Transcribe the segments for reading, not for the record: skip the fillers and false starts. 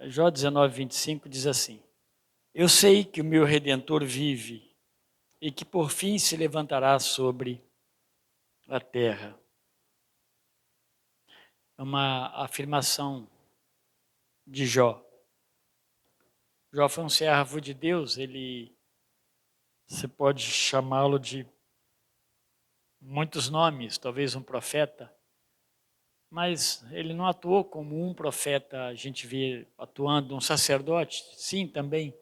Jó 19, 25 diz assim: Eu sei que o meu Redentor vive e que por fim se levantará sobre a terra. É uma afirmação de Jó. Jó foi um servo de Deus, você pode chamá-lo de muitos nomes, talvez um profeta, mas ele não atuou como um profeta, a gente vê atuando, um sacerdote, sim, também,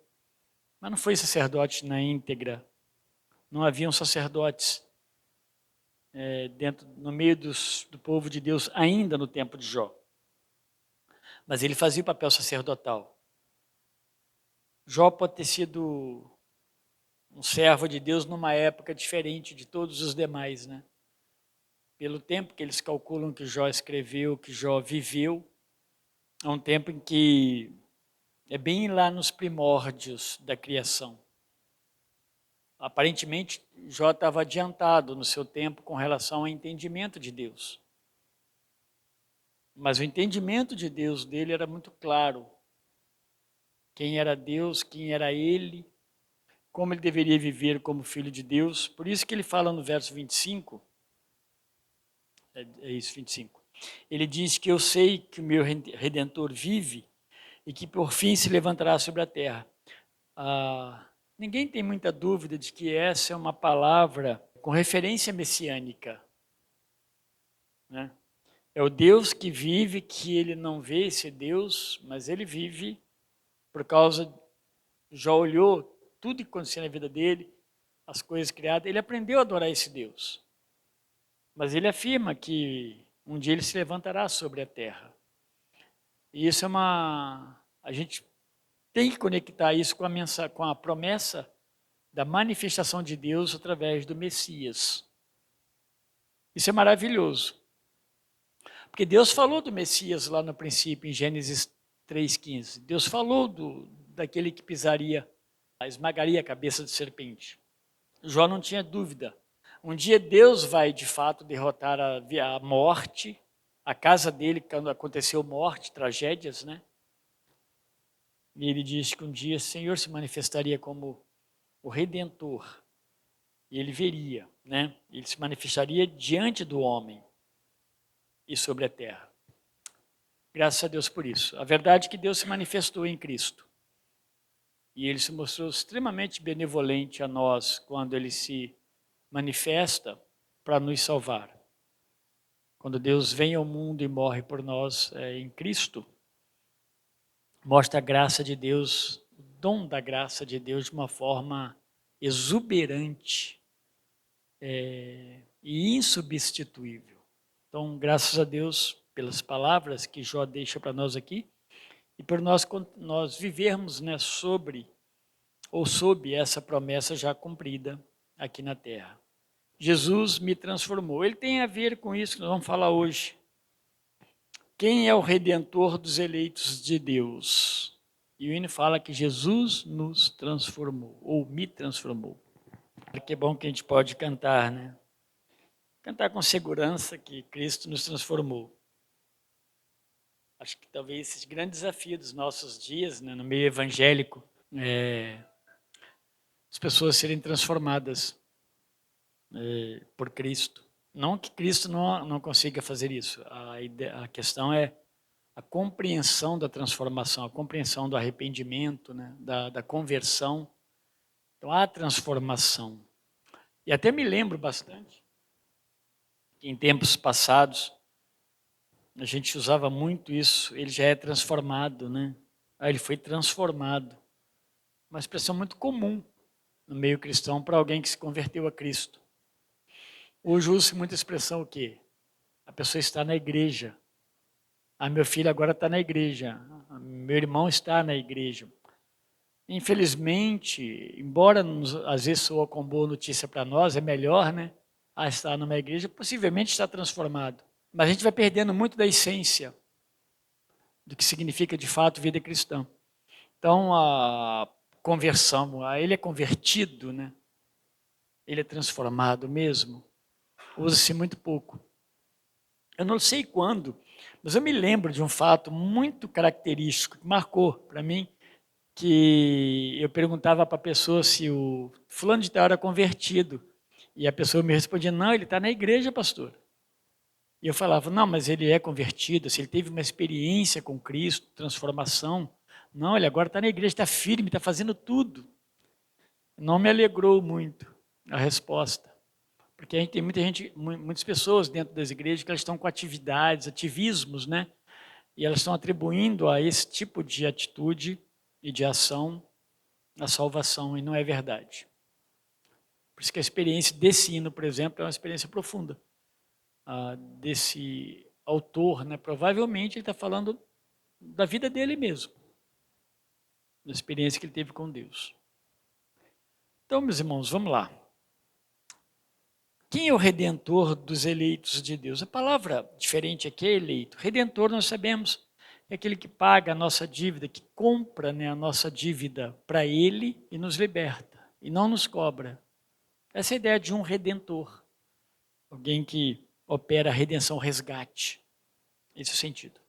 mas não foi sacerdote na íntegra. Não haviam sacerdotes no meio do povo de Deus ainda no tempo de Jó. Mas ele fazia o papel sacerdotal. Jó pode ter sido um servo de Deus numa época diferente de todos os demais, né? Pelo tempo que eles calculam que Jó escreveu, que Jó viveu, é um tempo em que é bem lá nos primórdios da criação. Aparentemente, Jó estava adiantado no seu tempo com relação ao entendimento de Deus. Mas o entendimento de Deus dele era muito claro. Quem era Deus, quem era ele, como ele deveria viver como filho de Deus. Por isso que ele fala no verso 25, é isso, 25. Ele diz que eu sei que o meu Redentor vive e que por fim se levantará sobre a terra. Ninguém tem muita dúvida de que essa é uma palavra com referência messiânica, né? É o Deus que vive, que ele não vê esse Deus, mas ele vive por causa, já olhou tudo que acontecia na vida dele, as coisas criadas, ele aprendeu a adorar esse Deus. Mas ele afirma que um dia ele se levantará sobre a terra. E isso é a gente tem que conectar isso com a promessa da manifestação de Deus através do Messias. Isso é maravilhoso. Porque Deus falou do Messias lá no princípio, em Gênesis 3,15. Deus falou daquele que esmagaria a cabeça de serpente. Jó não tinha dúvida. Um dia Deus vai, de fato, derrotar a morte, a casa dele, quando aconteceu morte, tragédias, né? E ele diz que um dia o Senhor se manifestaria como o Redentor. E ele veria, né? Ele se manifestaria diante do homem e sobre a terra. Graças a Deus por isso. A verdade é que Deus se manifestou em Cristo. E ele se mostrou extremamente benevolente a nós quando ele se manifesta para nos salvar. Quando Deus vem ao mundo e morre por nós em Cristo, mostra a graça de Deus, o dom da graça de Deus de uma forma exuberante e insubstituível. Então, graças a Deus pelas palavras que Jó deixa para nós aqui e por nós vivermos, né, sob essa promessa já cumprida aqui na terra. Jesus me transformou. Ele tem a ver com isso que nós vamos falar hoje. Quem é o Redentor dos eleitos de Deus? E o hino fala que Jesus nos transformou, ou me transformou. Que é bom que a gente pode cantar, né? Cantar com segurança que Cristo nos transformou. Acho que talvez esse grande desafio dos nossos dias, né, no meio evangélico, as pessoas serem transformadas por Cristo. Não que Cristo não consiga fazer isso. A questão é a compreensão da transformação, a compreensão do arrependimento, né, da conversão. Então, há transformação. E até me lembro bastante que em tempos passados a gente usava muito isso. Ele já é transformado, né? Ele foi transformado. Uma expressão muito comum no meio cristão para alguém que se converteu a Cristo. Hoje usa-se muita expressão o quê? A pessoa está na igreja. Meu filho agora está na igreja. Meu irmão está na igreja. Infelizmente, embora às vezes soa com boa notícia para nós, é melhor, né? Estar numa igreja, possivelmente está transformado. Mas a gente vai perdendo muito da essência do que significa de fato vida cristã. Então, a conversão, ele é convertido, né? Ele é transformado mesmo. Usa-se muito pouco. Eu não sei quando Mas eu me lembro de um fato muito característico que marcou para mim, que eu perguntava para a pessoa se o fulano de tal era convertido. E a pessoa me respondia, não, ele está na igreja, pastor. E eu falava, não, mas ele é convertido, se ele teve uma experiência com Cristo, transformação. Não, ele agora está na igreja, está firme, está fazendo tudo. Não me alegrou muito a resposta. Porque a gente tem muita gente, muitas pessoas dentro das igrejas que elas estão com atividades, ativismos, né? E elas estão atribuindo a esse tipo de atitude e de ação a salvação, e não é verdade. Por isso que a experiência desse hino, por exemplo, é uma experiência profunda. Desse autor, né? Provavelmente ele está falando da vida dele mesmo, da experiência que ele teve com Deus. Então, meus irmãos, vamos lá. Quem é o redentor dos eleitos de Deus? A palavra diferente aqui é eleito. Redentor, nós sabemos, é aquele que paga a nossa dívida, que compra, né, a nossa dívida para ele e nos liberta, e não nos cobra. Essa é a ideia de um redentor. Alguém que opera a redenção, resgate. Esse é o sentido.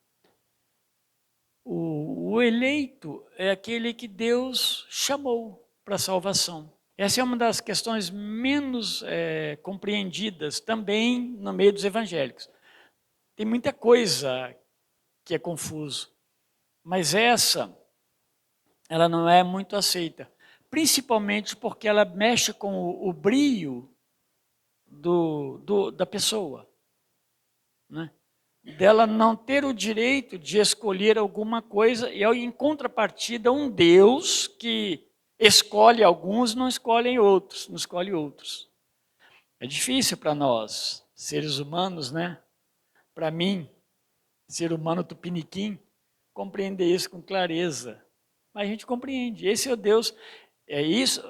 O eleito é aquele que Deus chamou para a salvação. Essa é uma das questões menos compreendidas também no meio dos evangélicos. Tem muita coisa que é confuso, mas ela não é muito aceita, principalmente porque ela mexe com o brio da pessoa, né? Dela não ter o direito de escolher alguma coisa, e em contrapartida um Deus que escolhe alguns, não escolhe outros, não escolhe outros. É difícil para nós, seres humanos, né? Para mim, ser humano tupiniquim, compreender isso com clareza. Mas a gente compreende. Esse é o Deus, isso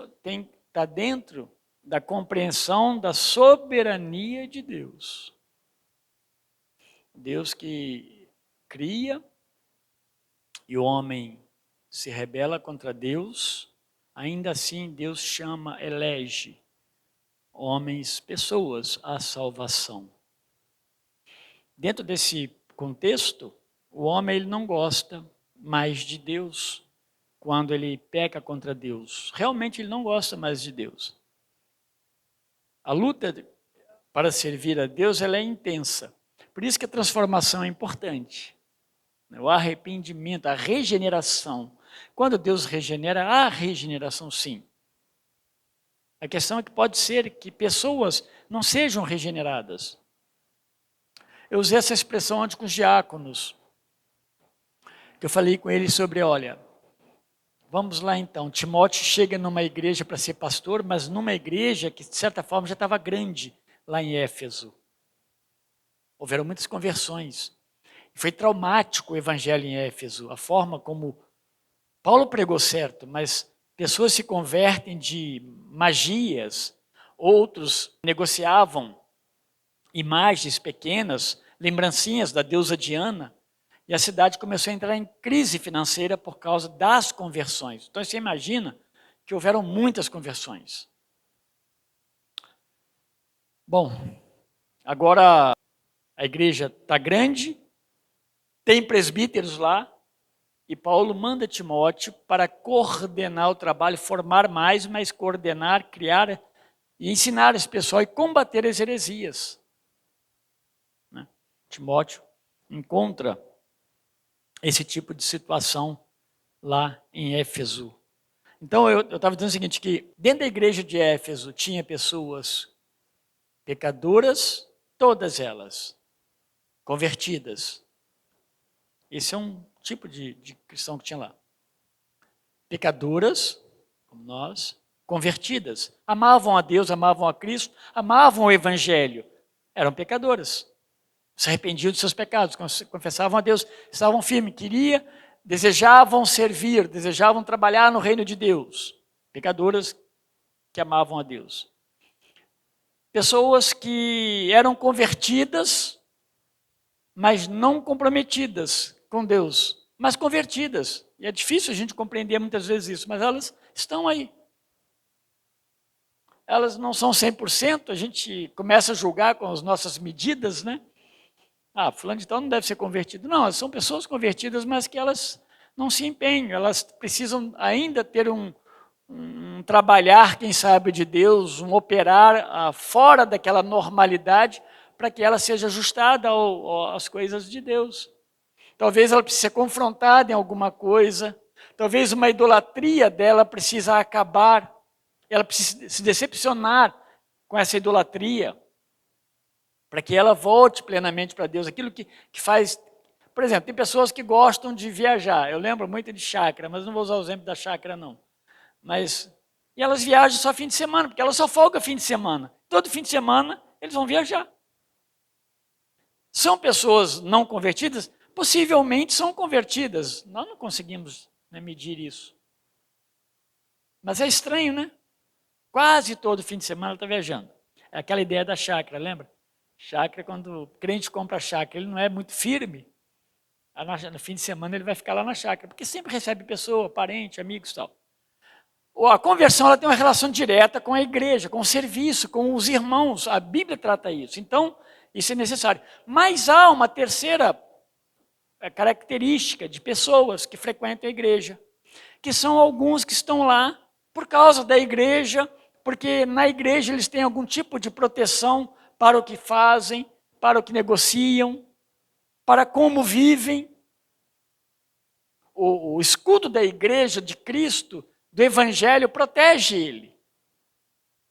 está dentro da compreensão da soberania de Deus. Deus que cria e o homem se rebela contra Deus, ainda assim Deus chama, elege homens, pessoas à salvação. Dentro desse contexto, o homem ele não gosta mais de Deus quando ele peca contra Deus. Realmente ele não gosta mais de Deus. A luta para servir a Deus ela é intensa. Por isso que a transformação é importante. O arrependimento, a regeneração. Quando Deus regenera, há regeneração sim. A questão é que pode ser que pessoas não sejam regeneradas. Eu usei essa expressão antes com os diáconos, que eu falei com eles sobre, olha, vamos lá então, Timóteo chega numa igreja para ser pastor, mas numa igreja que de certa forma já estava grande lá em Éfeso. Houveram muitas conversões. Foi traumático o evangelho em Éfeso, a forma como Paulo pregou certo, mas pessoas se convertem de magias, outros negociavam imagens pequenas, lembrancinhas da deusa Diana, e a cidade começou a entrar em crise financeira por causa das conversões. Então você imagina que houveram muitas conversões. Bom, agora a igreja está grande, tem presbíteros lá, e Paulo manda Timóteo para coordenar o trabalho, formar mais, mas coordenar, criar e ensinar esse pessoal e combater as heresias. Né? Timóteo encontra esse tipo de situação lá em Éfeso. Então eu estava dizendo o seguinte, que dentro da igreja de Éfeso tinha pessoas pecadoras, todas elas convertidas. Esse é um tipo de cristão que tinha lá. Pecadoras, como nós, convertidas. Amavam a Deus, amavam a Cristo, amavam o Evangelho. Eram pecadoras. Se arrependiam de seus pecados, confessavam a Deus, estavam firmes, desejavam servir, desejavam trabalhar no reino de Deus. Pecadoras que amavam a Deus. Pessoas que eram convertidas, mas não comprometidas com Deus, mas convertidas. E é difícil a gente compreender muitas vezes isso, mas elas estão aí. Elas não são 100%, a gente começa a julgar com as nossas medidas, né? Ah, fulano de tal não deve ser convertido. Não, são pessoas convertidas, mas que elas não se empenham, elas precisam ainda ter um trabalhar, quem sabe, de Deus, um operar fora daquela normalidade, para que ela seja ajustada às coisas de Deus. Talvez ela precise ser confrontada em alguma coisa, talvez uma idolatria dela precisa acabar, ela precisa se decepcionar com essa idolatria, para que ela volte plenamente para Deus. Aquilo que faz... Por exemplo, tem pessoas que gostam de viajar. Eu lembro muito de chácara, mas não vou usar o exemplo da chácara, não. E elas viajam só fim de semana, porque elas só folgam fim de semana. Todo fim de semana eles vão viajar. São pessoas não convertidas? Possivelmente são convertidas. Nós não conseguimos, né, medir isso. Mas é estranho, né? Quase todo fim de semana ela está viajando. É aquela ideia da chácara, lembra? Chácara, quando o crente compra chácara, ele não é muito firme. No fim de semana ele vai ficar lá na chácara, porque sempre recebe pessoa, parente, amigos e tal. A conversão ela tem uma relação direta com a igreja, com o serviço, com os irmãos. A Bíblia trata isso. Então, isso é necessário. Mas há uma terceira característica de pessoas que frequentam a igreja, que são alguns que estão lá por causa da igreja, porque na igreja eles têm algum tipo de proteção para o que fazem, para o que negociam, para como vivem. O escudo da igreja de Cristo, do Evangelho, protege ele.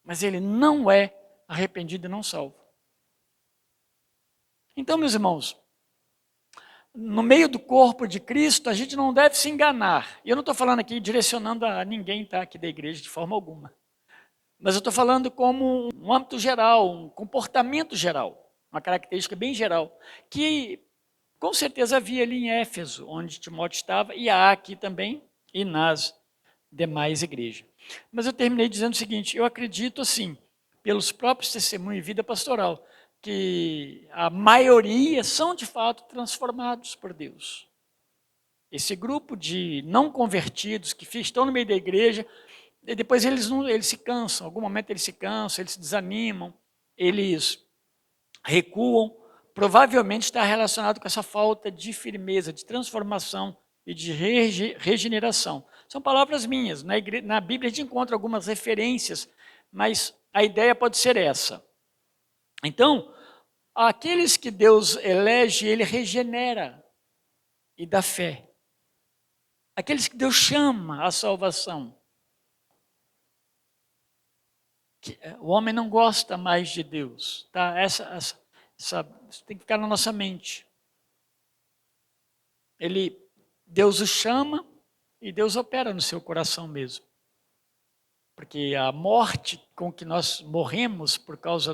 Mas ele não é arrependido e não salvo. Então, meus irmãos, no meio do corpo de Cristo, a gente não deve se enganar. E eu não estou falando aqui direcionando a ninguém tá, aqui da igreja de forma alguma. Mas eu estou falando como um âmbito geral, um comportamento geral, uma característica bem geral, que com certeza havia ali em Éfeso, onde Timóteo estava, e há aqui também, e nas demais igrejas. Mas eu terminei dizendo o seguinte: eu acredito, assim, pelos próprios testemunhos e vida pastoral, que a maioria são de fato transformados por Deus. Esse grupo de não convertidos que estão no meio da igreja, e depois eles se cansam, em algum momento eles se cansam, eles se desanimam, eles recuam. Provavelmente está relacionado com essa falta de firmeza, de transformação e de regeneração. São palavras minhas. Na Bíblia a gente encontra algumas referências, mas a ideia pode ser essa. Então, aqueles que Deus elege, Ele regenera e dá fé. Aqueles que Deus chama à salvação. O homem não gosta mais de Deus. Tá? Isso tem que ficar na nossa mente. Deus o chama e Deus opera no seu coração mesmo. Porque a morte com que nós morremos por causa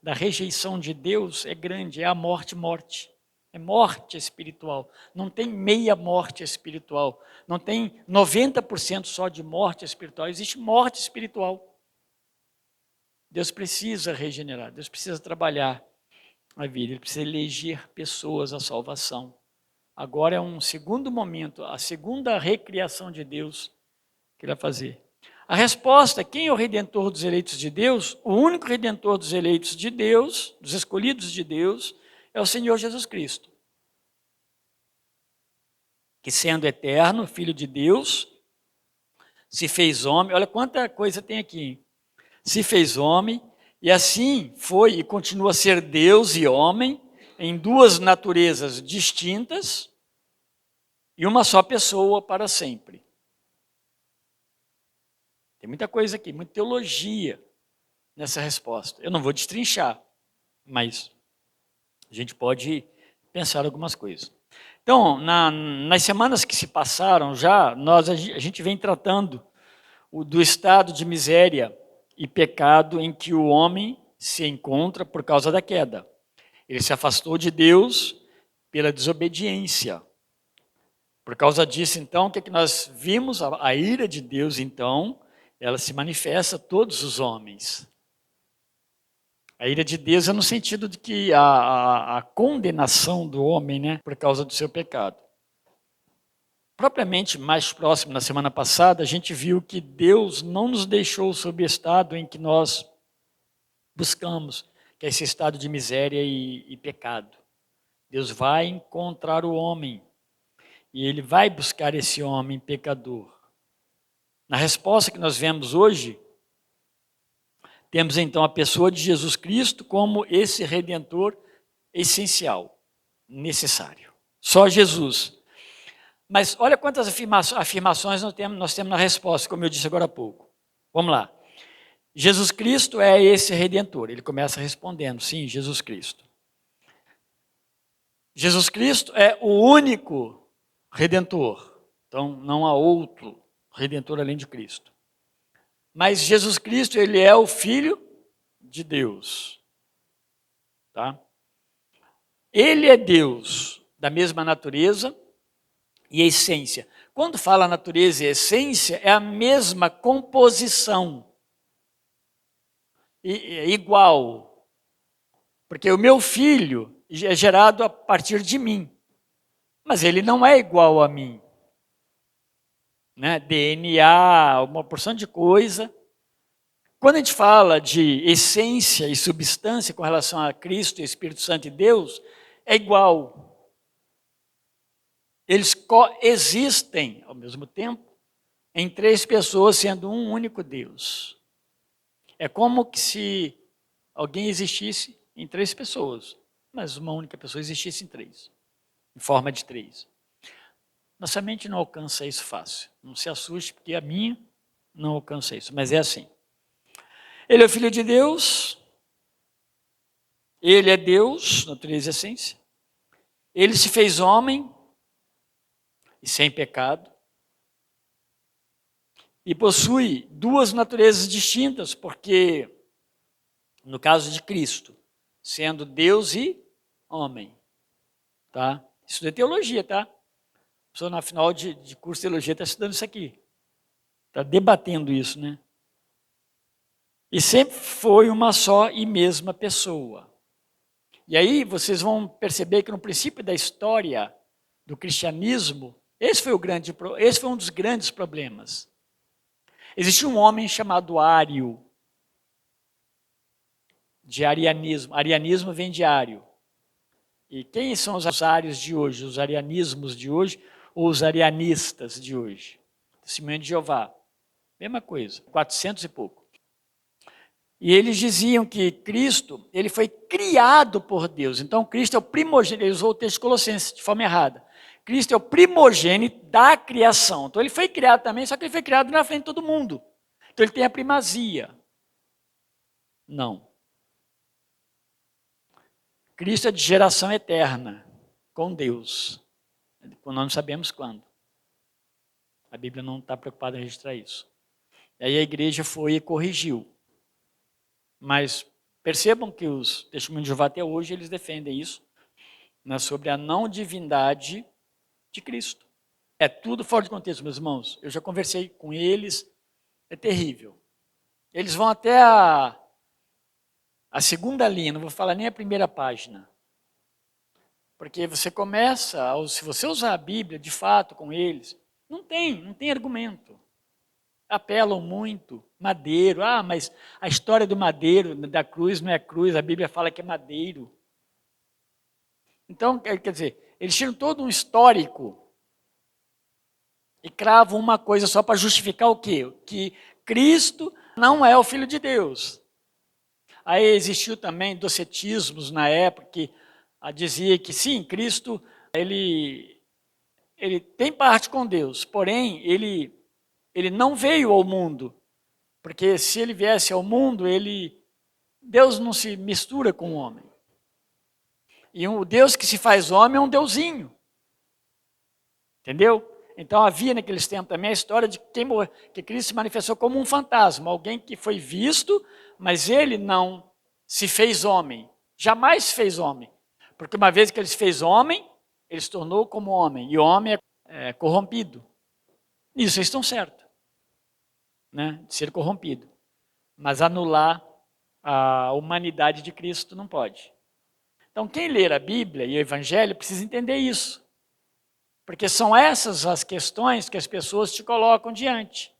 da rejeição de Deus é grande, é a morte. É morte espiritual. Não tem meia morte espiritual. Não tem 90% só de morte espiritual. Existe morte espiritual. Deus precisa regenerar, Deus precisa trabalhar a vida, Ele precisa eleger pessoas à salvação. Agora é um segundo momento, a segunda recriação de Deus que Ele vai fazer. A resposta é: quem é o Redentor dos eleitos de Deus? O único Redentor dos eleitos de Deus, dos escolhidos de Deus, é o Senhor Jesus Cristo. Que sendo eterno, Filho de Deus, se fez homem. Olha quanta coisa tem aqui, hein? Se fez homem, e assim foi e continua a ser Deus e homem, em duas naturezas distintas, e uma só pessoa para sempre. Tem muita coisa aqui, muita teologia nessa resposta. Eu não vou destrinchar, mas a gente pode pensar algumas coisas. Então, nas semanas que se passaram já, a gente vem tratando do estado de miséria e pecado em que o homem se encontra por causa da queda. Ele se afastou de Deus pela desobediência. Por causa disso, então, o que é que nós vimos? A ira de Deus, então, ela se manifesta a todos os homens. A ira de Deus é no sentido de que a condenação do homem, né, por causa do seu pecado. Propriamente mais próximo, na semana passada, a gente viu que Deus não nos deixou sob o estado em que nós buscamos, que é esse estado de miséria e pecado. Deus vai encontrar o homem e ele vai buscar esse homem pecador. Na resposta que nós vemos hoje, temos então a pessoa de Jesus Cristo como esse Redentor essencial, necessário. Só Jesus. Mas olha quantas afirmações nós temos na resposta, como eu disse agora há pouco. Vamos lá. Jesus Cristo é esse Redentor. Ele começa respondendo, sim, Jesus Cristo. Jesus Cristo é o único Redentor. Então, não há outro Redentor além de Cristo. Mas Jesus Cristo, ele é o Filho de Deus. Tá? Ele é Deus da mesma natureza e essência. Quando fala natureza e essência, é a mesma composição. É igual. Porque o meu filho é gerado a partir de mim. Mas ele não é igual a mim. Né? DNA, uma porção de coisa. Quando a gente fala de essência e substância com relação a Cristo, Espírito Santo e Deus, é igual. Eles coexistem ao mesmo tempo em três pessoas, sendo um único Deus. É como que se alguém existisse em três pessoas, mas uma única pessoa existisse em três, em forma de três. Nossa mente não alcança isso fácil. Não se assuste, porque a minha não alcança isso, mas é assim. Ele é o Filho de Deus, ele é Deus, natureza e essência. Ele se fez homem e sem pecado. E possui duas naturezas distintas, porque, no caso de Cristo, sendo Deus e homem. Tá? Isso é teologia, tá? A pessoa, na final de curso de teologia, está estudando isso aqui. Está debatendo isso, né? E sempre foi uma só e mesma pessoa. E aí vocês vão perceber que no princípio da história do cristianismo, esse foi um dos grandes problemas. Existia um homem chamado Ário, de arianismo. Arianismo vem de Ário. E quem são os ários de hoje? Os arianismos de hoje ou os arianistas de hoje? Testemunho de Jeová. Mesma coisa, 400 e pouco. E eles diziam que Cristo, ele foi criado por Deus. Então, Cristo é o primogênito. Ele usou o texto de Colossenses de forma errada. Cristo é o primogênito da criação. Então, ele foi criado também, só que ele foi criado na frente de todo mundo. Então, ele tem a primazia. Não. Cristo é de geração eterna, com Deus. Nós não sabemos quando. A Bíblia não está preocupada em registrar isso. E aí a igreja foi e corrigiu. Mas percebam que os testemunhos de Jeová até hoje, eles defendem isso, né, sobre a não divindade de Cristo. É tudo fora de contexto, meus irmãos. Eu já conversei com eles, é terrível. Eles vão até a segunda linha, não vou falar nem a primeira página. Porque você começa, se você usar a Bíblia de fato com eles, não tem argumento. Apelam muito, madeiro, mas a história do madeiro, da cruz, não é cruz, a Bíblia fala que é madeiro. Então, quer dizer, eles tiram todo um histórico e cravam uma coisa só para justificar o quê? Que Cristo não é o Filho de Deus. Aí existiu também docetismos na época que dizia que sim, Cristo, ele tem parte com Deus, porém, ele não veio ao mundo, porque se ele viesse ao mundo, Deus não se mistura com o homem. E o Deus que se faz homem é um deusinho. Entendeu? Então havia naqueles tempos também a história de que Cristo se manifestou como um fantasma, alguém que foi visto, mas ele não se fez homem, jamais se fez homem. Porque uma vez que ele se fez homem, ele se tornou como homem, e o homem é corrompido. Nisso eles estão certos, né, de ser corrompido. Mas anular a humanidade de Cristo não pode. Então quem ler a Bíblia e o Evangelho precisa entender isso. Porque são essas as questões que as pessoas te colocam diante,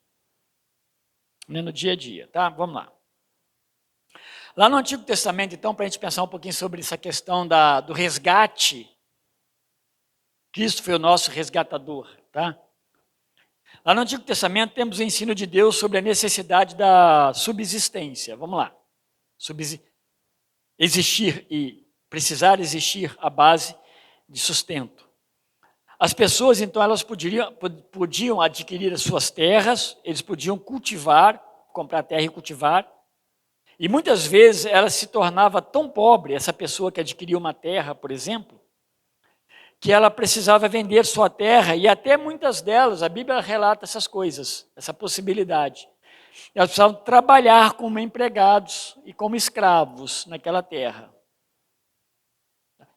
né, no dia a dia, tá? Vamos lá. Lá no Antigo Testamento, então, para a gente pensar um pouquinho sobre essa questão do resgate Cristo foi o nosso resgatador, tá? Lá no Antigo Testamento temos o ensino de Deus sobre a necessidade da subsistência. Vamos lá. Existir e precisar existir a base de sustento. As pessoas, então, elas podiam adquirir as suas terras, eles podiam cultivar, comprar terra e cultivar, e muitas vezes ela se tornava tão pobre, essa pessoa que adquiriu uma terra, por exemplo, que ela precisava vender sua terra, e até muitas delas, a Bíblia relata essas coisas, essa possibilidade. Elas precisavam trabalhar como empregados e como escravos naquela terra.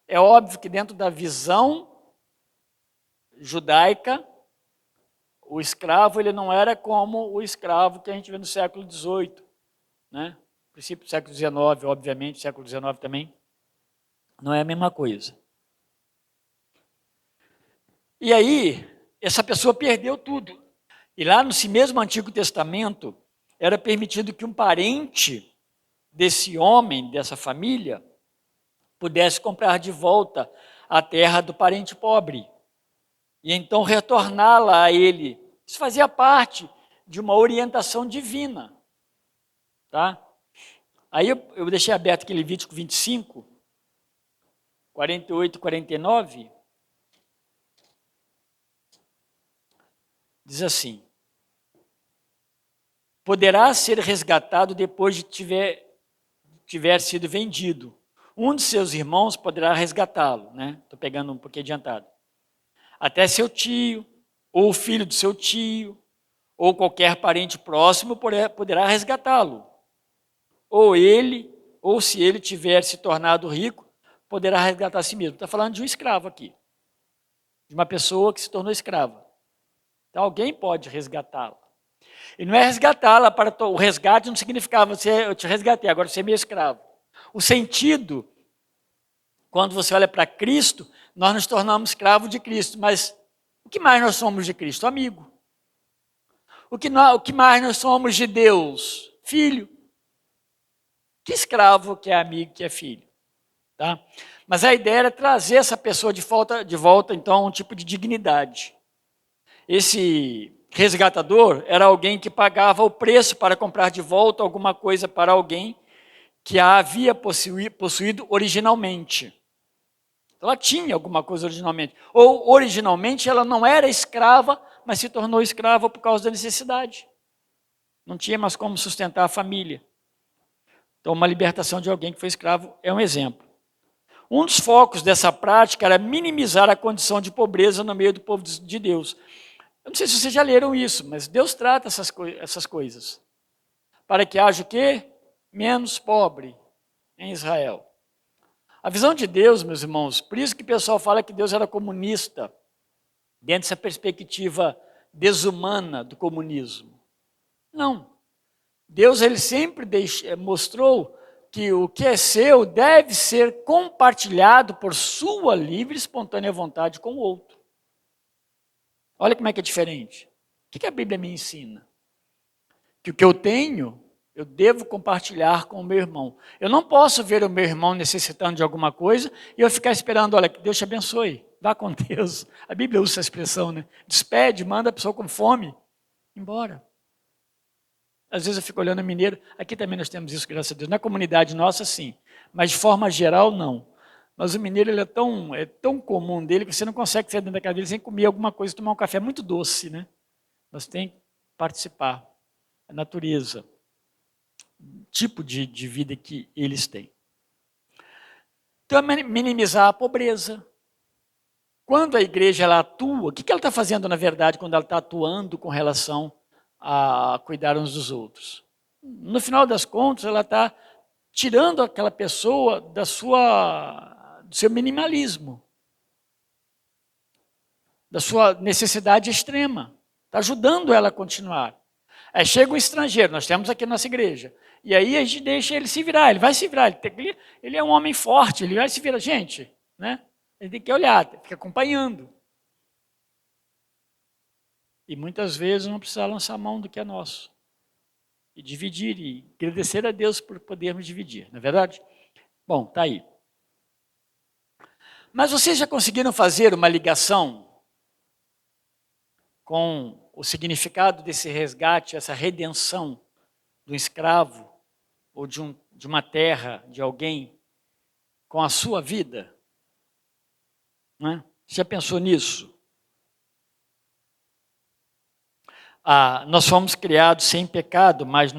É óbvio que dentro da visão judaica, o escravo ele não era como o escravo que a gente vê no século XVIII, né? Princípio do século XIX, obviamente, século XIX também, não é a mesma coisa. E aí, essa pessoa perdeu tudo. E lá no mesmo Antigo Testamento, era permitido que um parente desse homem, dessa família, pudesse comprar de volta a terra do parente pobre. E então retorná-la a ele. Isso fazia parte de uma orientação divina. Tá? Aí eu deixei aberto aqui Levítico 25, 48 e 49. Diz assim: poderá ser resgatado depois de tiver sido vendido. Um de seus irmãos poderá resgatá-lo, né? Estou pegando um pouquinho adiantado. Até seu tio, ou o filho do seu tio, ou qualquer parente próximo poderá resgatá-lo. Ou ele, ou se ele tiver se tornado rico, poderá resgatar a si mesmo. Está falando de um escravo aqui, de uma pessoa que se tornou escrava. Então alguém pode resgatá-la. E não é resgatá-la para o resgate não significava eu te resgatei, agora você é meu escravo. O sentido, quando você olha para Cristo, nós nos tornamos escravos de Cristo, mas o que mais nós somos de Cristo? Amigo. O que mais nós somos de Deus? Filho. Que escravo que é amigo, que é filho? Tá? Mas a ideia era trazer essa pessoa de volta, então, a um tipo de dignidade. Esse resgatador era alguém que pagava o preço para comprar de volta alguma coisa para alguém que a havia possuído originalmente. Ela tinha alguma coisa originalmente. Ou, originalmente, ela não era escrava, mas se tornou escrava por causa da necessidade. Não tinha mais como sustentar a família. Então, uma libertação de alguém que foi escravo é um exemplo. Um dos focos dessa prática era minimizar a condição de pobreza no meio do povo de Deus. Eu não sei se vocês já leram isso, mas Deus trata essas coisas. Para que haja o quê? Menos pobre em Israel. A visão de Deus, meus irmãos, por isso que o pessoal fala que Deus era comunista, dentro dessa perspectiva desumana do comunismo. Não. Deus ele sempre mostrou que o que é seu deve ser compartilhado por sua livre e espontânea vontade com o outro. Olha como é que é diferente. O que a Bíblia me ensina? Que o que eu tenho, eu devo compartilhar com o meu irmão. Eu não posso ver o meu irmão necessitando de alguma coisa e eu ficar esperando, olha, que Deus te abençoe. Vá com Deus. A Bíblia usa essa expressão, né? Despede, manda a pessoa com fome embora. Às vezes eu fico olhando o mineiro, aqui também nós temos isso, graças a Deus. Na comunidade nossa, sim, mas de forma geral, não. Mas o mineiro ele é tão comum dele que você não consegue sair dentro da casa dele sem comer alguma coisa, tomar um café muito doce, né? Nós temos que participar. A natureza, o tipo de vida que eles têm. Então, minimizar a pobreza. Quando a igreja ela atua, o que ela está fazendo, na verdade, quando ela está atuando com relação a cuidar uns dos outros? No final das contas, ela está tirando aquela pessoa do seu minimalismo, da sua necessidade extrema. Está ajudando ela a continuar. Aí chega um estrangeiro, nós temos aqui na nossa igreja, e aí a gente deixa ele se virar, ele vai se virar, ele é um homem forte, ele vai se virar. Gente, né? Ele tem que olhar, fica acompanhando. E muitas vezes não precisa lançar a mão do que é nosso. E dividir, e agradecer a Deus por podermos dividir, não é verdade? Bom, está aí. Mas vocês já conseguiram fazer uma ligação com o significado desse resgate, essa redenção do escravo ou de uma terra, de alguém, com a sua vida? Né? Você já pensou nisso? Nós fomos criados sem pecado, mas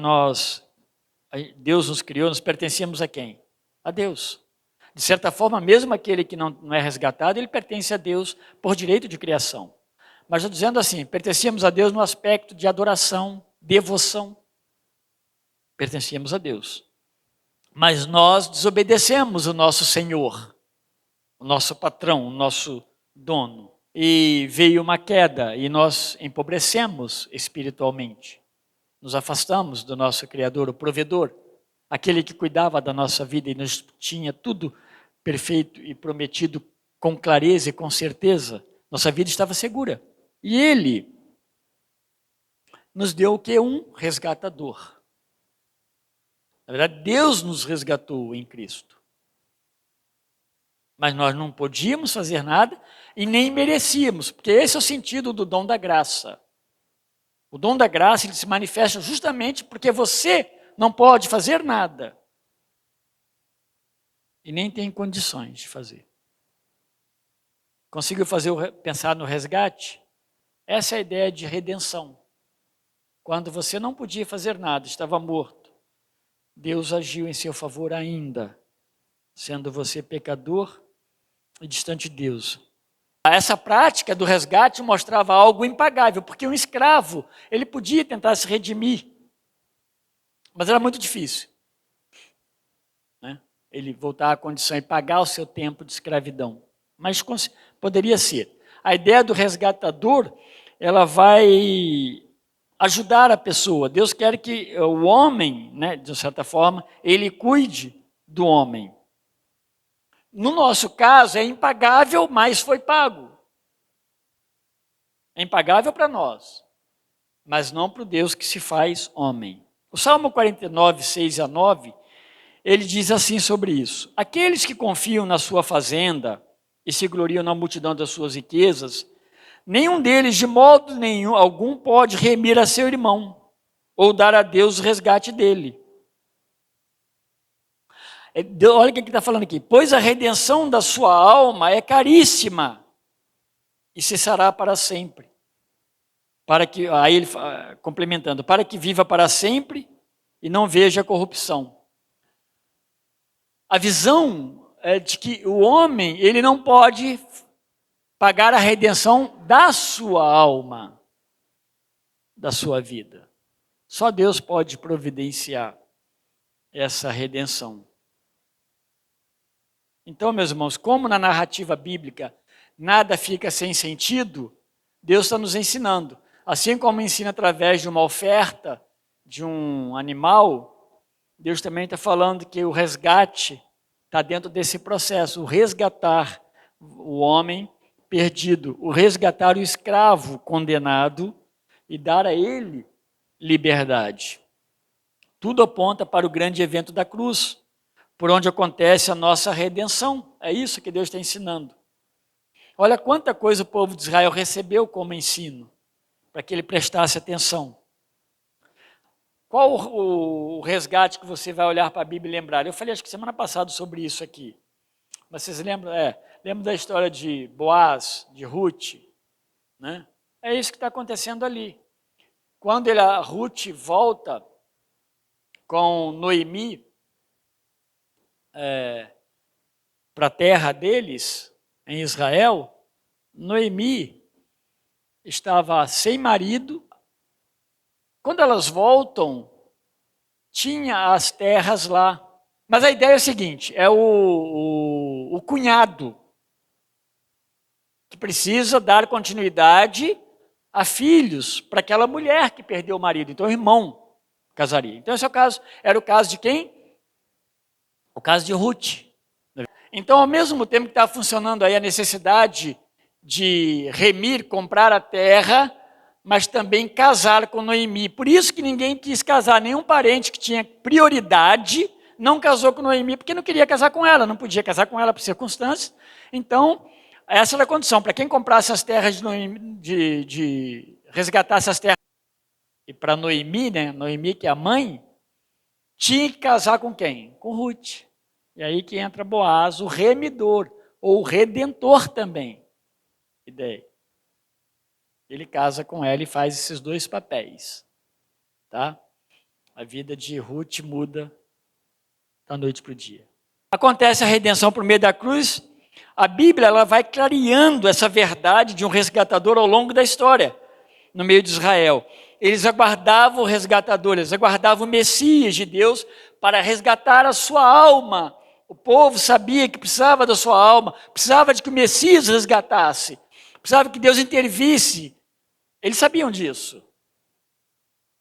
Deus nos criou, nós pertencemos a quem? A Deus. De certa forma, mesmo aquele que não é resgatado, ele pertence a Deus por direito de criação. Mas estou dizendo assim, pertencíamos a Deus no aspecto de adoração, devoção. Pertencíamos a Deus. Mas nós desobedecemos o nosso Senhor, o nosso patrão, o nosso dono. E veio uma queda e nós empobrecemos espiritualmente. Nos afastamos do nosso Criador, o provedor, aquele que cuidava da nossa vida e nos tinha tudo perfeito e prometido com clareza e com certeza. Nossa vida estava segura. E Ele nos deu o que? Um resgatador. Na verdade, Deus nos resgatou em Cristo. Mas nós não podíamos fazer nada e nem merecíamos, porque esse é o sentido do dom da graça. O dom da graça ele se manifesta justamente porque você não pode fazer nada. E nem tem condições de fazer. Conseguiu pensar no resgate? Essa é a ideia de redenção. Quando você não podia fazer nada, estava morto, Deus agiu em seu favor ainda, sendo você pecador e distante de Deus. Essa prática do resgate mostrava algo impagável, porque um escravo, ele podia tentar se redimir, mas era muito difícil, né? Ele voltar à condição e pagar o seu tempo de escravidão. Mas poderia ser. A ideia do resgatador, ela vai ajudar a pessoa. Deus quer que o homem, né, de certa forma, ele cuide do homem. No nosso caso, é impagável, mas foi pago. É impagável para nós, mas não para o Deus que se faz homem. O Salmo 49, 6 a 9, ele diz assim sobre isso: aqueles que confiam na sua fazenda e se gloriam na multidão das suas riquezas, nenhum deles, de modo nenhum, algum pode remir a seu irmão ou dar a Deus o resgate dele. Olha o que ele está falando aqui. Pois a redenção da sua alma é caríssima e cessará para sempre. Aí ele complementando, para que viva para sempre e não veja corrupção. A visão é de que o homem ele não pode pagar a redenção da sua alma, da sua vida. Só Deus pode providenciar essa redenção. Então, meus irmãos, como na narrativa bíblica nada fica sem sentido, Deus está nos ensinando. Assim como ensina através de uma oferta de um animal, Deus também está falando que o resgate está dentro desse processo, o resgatar o homem perdido, o resgatar o escravo condenado e dar a ele liberdade. Tudo aponta para o grande evento da cruz, por onde acontece a nossa redenção. É isso que Deus está ensinando. Olha quanta coisa o povo de Israel recebeu como ensino, para que ele prestasse atenção. Qual o resgate que você vai olhar para a Bíblia e lembrar? Eu falei, acho que semana passada, sobre isso aqui. Mas vocês lembram? Lembram da história de Boaz, de Ruth? Né? É isso que está acontecendo ali. Quando a Ruth volta com Noemi para a terra deles, em Israel, Noemi estava sem marido. Quando elas voltam, tinha as terras lá. Mas a ideia é a seguinte, é o cunhado que precisa dar continuidade a filhos para aquela mulher que perdeu o marido. Então o irmão casaria. Então esse é o caso, era o caso de quem? O caso de Ruth. Então, ao mesmo tempo que estava funcionando aí a necessidade de remir, comprar a terra, mas também casar com Noemi. Por isso que ninguém quis casar, nenhum parente que tinha prioridade não casou com Noemi porque não queria casar com ela, não podia casar com ela por circunstâncias. Então, essa era a condição. Para quem comprasse as terras de Noemi, de resgatasse as terras, e para Noemi, né, Noemi que é a mãe, tinha que casar com quem? Com Ruth. E aí que entra Boaz, o remidor, ou o redentor também. Ideia. Ele casa com ela e faz esses dois papéis. Tá? A vida de Ruth muda da noite para o dia. Acontece a redenção por meio da cruz. A Bíblia ela vai clareando essa verdade de um resgatador ao longo da história, no meio de Israel. Eles aguardavam o resgatador, eles aguardavam o Messias de Deus para resgatar a sua alma. O povo sabia que precisava da sua alma, precisava de que o Messias resgatasse, precisava que Deus intervisse. Eles sabiam disso.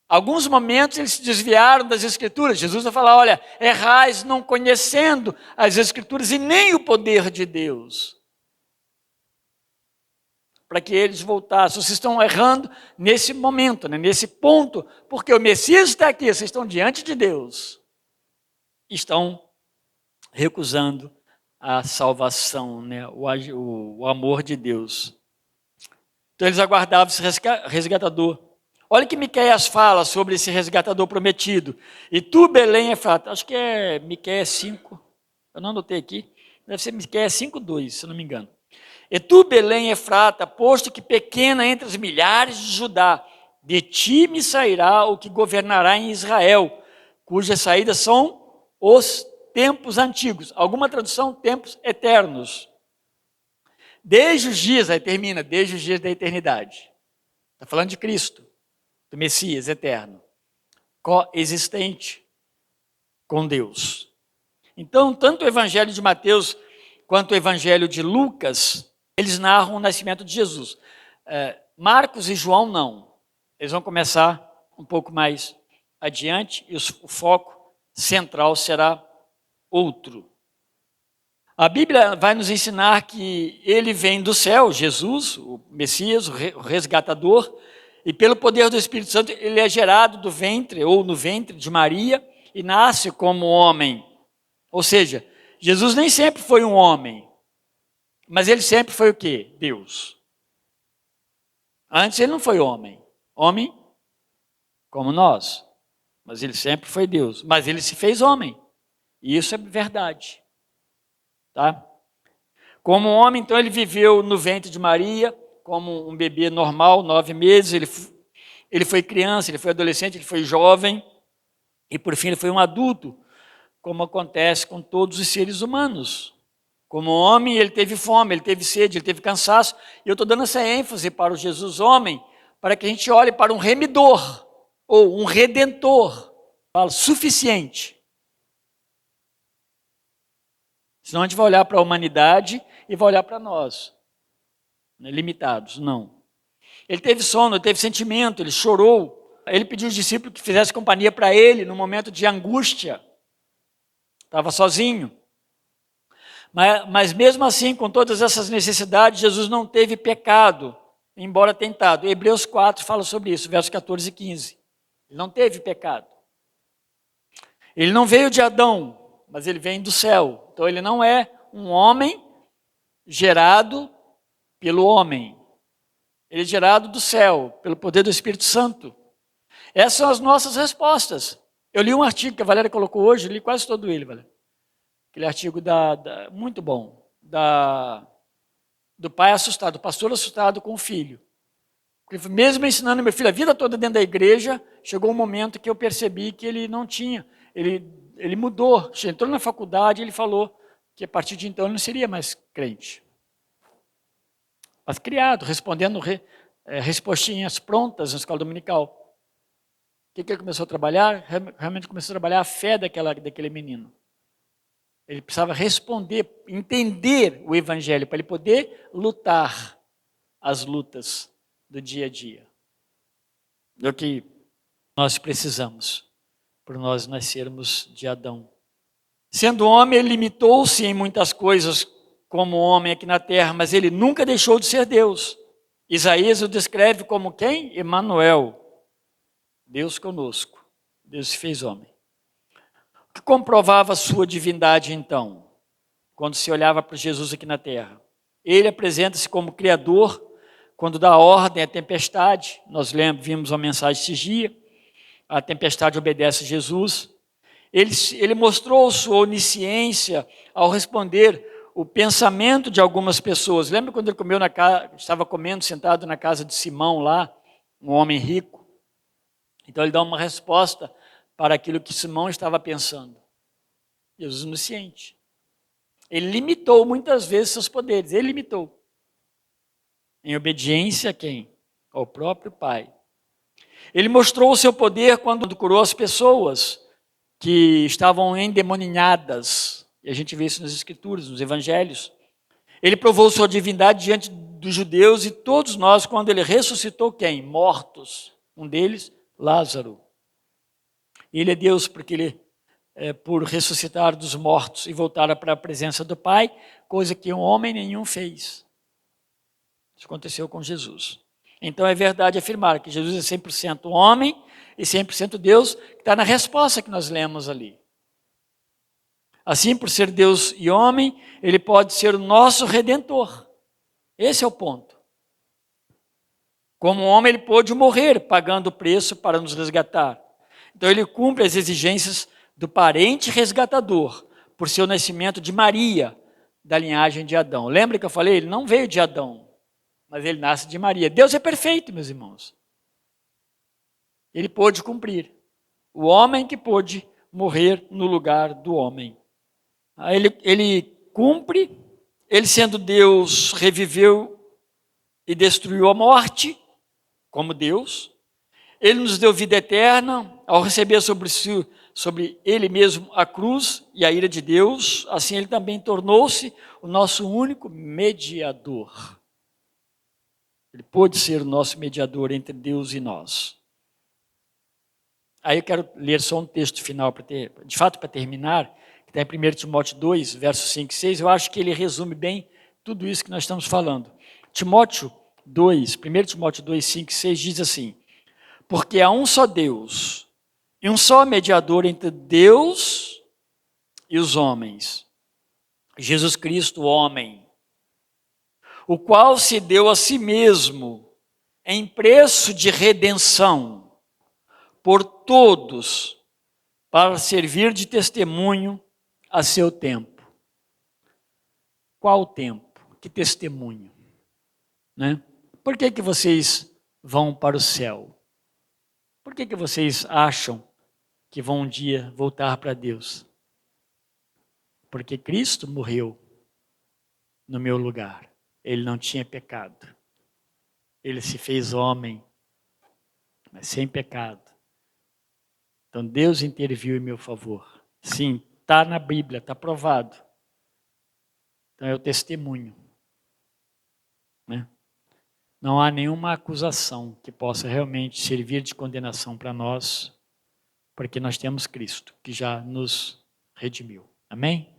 Alguns momentos eles se desviaram das Escrituras. Jesus vai falar, olha, errais não conhecendo as Escrituras e nem o poder de Deus. Para que eles voltassem. Vocês estão errando nesse momento, né? Nesse ponto, porque o Messias está aqui, vocês estão diante de Deus. Estão recusando a salvação, né? o amor de Deus. Então eles aguardavam esse resgatador. Olha que Miqueias fala sobre esse resgatador prometido. E tu, Belém, Efrata, acho que é Miqueias 5, eu não anotei aqui, deve ser Miqueias 5:2, se não me engano. E tu, Belém, Efrata, posto que pequena entre as milhares de Judá, de ti me sairá o que governará em Israel, cujas saídas são os tempos antigos. Alguma tradução, tempos eternos. Desde os dias, aí termina, desde os dias da eternidade. Está falando de Cristo, do Messias eterno, coexistente com Deus. Então, tanto o Evangelho de Mateus quanto o Evangelho de Lucas, eles narram o nascimento de Jesus. Marcos e João não. Eles vão começar um pouco mais adiante e o foco central será outro. A Bíblia vai nos ensinar que ele vem do céu, Jesus, o Messias, o resgatador, e pelo poder do Espírito Santo ele é gerado do ventre ou no ventre de Maria e nasce como homem. Ou seja, Jesus nem sempre foi um homem, mas ele sempre foi o quê? Deus. Antes ele não foi homem como nós, mas ele sempre foi Deus. Mas ele se fez homem, e isso é verdade. Tá? Como homem, então ele viveu no ventre de Maria, como um bebê normal, 9 meses, ele foi criança, ele foi adolescente, ele foi jovem, e por fim ele foi um adulto, como acontece com todos os seres humanos. Como homem, ele teve fome, ele teve sede, ele teve cansaço, e eu estou dando essa ênfase para o Jesus homem, para que a gente olhe para um remidor, ou um redentor, falo, suficiente. Senão a gente vai olhar para a humanidade e vai olhar para nós, limitados, não. Ele teve sono, ele teve sentimento, ele chorou, ele pediu aos discípulos que fizessem companhia para ele no momento de angústia, estava sozinho. Mas mesmo assim, com todas essas necessidades, Jesus não teve pecado, embora tentado. Hebreus 4 fala sobre isso, versos 14 e 15. Ele não teve pecado. Ele não veio de Adão, mas ele vem do céu. Então ele não é um homem gerado pelo homem. Ele é gerado do céu, pelo poder do Espírito Santo. Essas são as nossas respostas. Eu li um artigo que a Valéria colocou hoje, li quase todo ele, Valéria. Aquele artigo muito bom, do pai assustado, do pastor assustado com o filho. Mesmo ensinando meu filho a vida toda dentro da igreja, chegou um momento que eu percebi que ele não tinha, ele mudou, entrou na faculdade e ele falou que a partir de então ele não seria mais crente. Mas criado, respondendo respostinhas prontas na escola dominical. O que ele começou a trabalhar? Realmente começou a trabalhar a fé daquele menino. Ele precisava responder, entender o Evangelho, para ele poder lutar as lutas do dia a dia. É o que nós precisamos, por nós nascermos de Adão. Sendo homem, ele limitou-se em muitas coisas como homem aqui na terra, mas ele nunca deixou de ser Deus. Isaías o descreve como quem? Emanuel, Deus conosco. Deus se fez homem. O que comprovava a sua divindade, então, quando se olhava para Jesus aqui na terra? Ele apresenta-se como Criador, quando dá ordem à tempestade. Nós vimos uma mensagem esses dias. A tempestade obedece a Jesus. Ele mostrou sua onisciência ao responder o pensamento de algumas pessoas. Lembra quando ele estava comendo sentado na casa de Simão lá, um homem rico? Então ele dá uma resposta para aquilo que Simão estava pensando. Jesus onisciente. Ele limitou muitas vezes seus poderes. Ele limitou. Em obediência a quem? Ao próprio Pai. Ele mostrou o seu poder quando curou as pessoas que estavam endemoninhadas. E a gente vê isso nas Escrituras, nos Evangelhos. Ele provou sua divindade diante dos judeus e todos nós quando ele ressuscitou quem? Mortos. Um deles, Lázaro. Ele é Deus porque ele por ressuscitar dos mortos e voltar para a presença do Pai, coisa que um homem nenhum fez. Isso aconteceu com Jesus. Então é verdade afirmar que Jesus é 100% homem e 100% Deus, que está na resposta que nós lemos ali. Assim, por ser Deus e homem, ele pode ser o nosso Redentor. Esse é o ponto. Como homem, ele pôde morrer, pagando o preço para nos resgatar. Então ele cumpre as exigências do parente resgatador, por seu nascimento de Maria, da linhagem de Adão. Lembra que eu falei? Ele não veio de Adão, mas ele nasce de Maria. Deus é perfeito, meus irmãos. Ele pôde cumprir. O homem que pôde morrer no lugar do homem. Ele cumpre, ele sendo Deus, reviveu e destruiu a morte, como Deus. Ele nos deu vida eterna, ao receber sobre ele mesmo a cruz e a ira de Deus, assim ele também tornou-se o nosso único mediador. Ele pôde ser o nosso mediador entre Deus e nós. Aí eu quero ler só um texto final, para terminar, que está em 1 Timóteo 2, versos 5 e 6, eu acho que ele resume bem tudo isso que nós estamos falando. 1 Timóteo 2, 5 e 6 diz assim: porque há um só Deus e um só mediador entre Deus e os homens, Jesus Cristo, homem, o qual se deu a si mesmo em preço de redenção por todos, para servir de testemunho a seu tempo. Qual tempo? Que testemunho? Né? Por que vocês vão para o céu? Por que vocês acham que vão um dia voltar para Deus? Porque Cristo morreu no meu lugar. Ele não tinha pecado. Ele se fez homem, mas sem pecado. Então Deus interviu em meu favor. Sim, está na Bíblia, está provado. Então é o testemunho. Né? Não há nenhuma acusação que possa realmente servir de condenação para nós, porque nós temos Cristo, que já nos redimiu. Amém?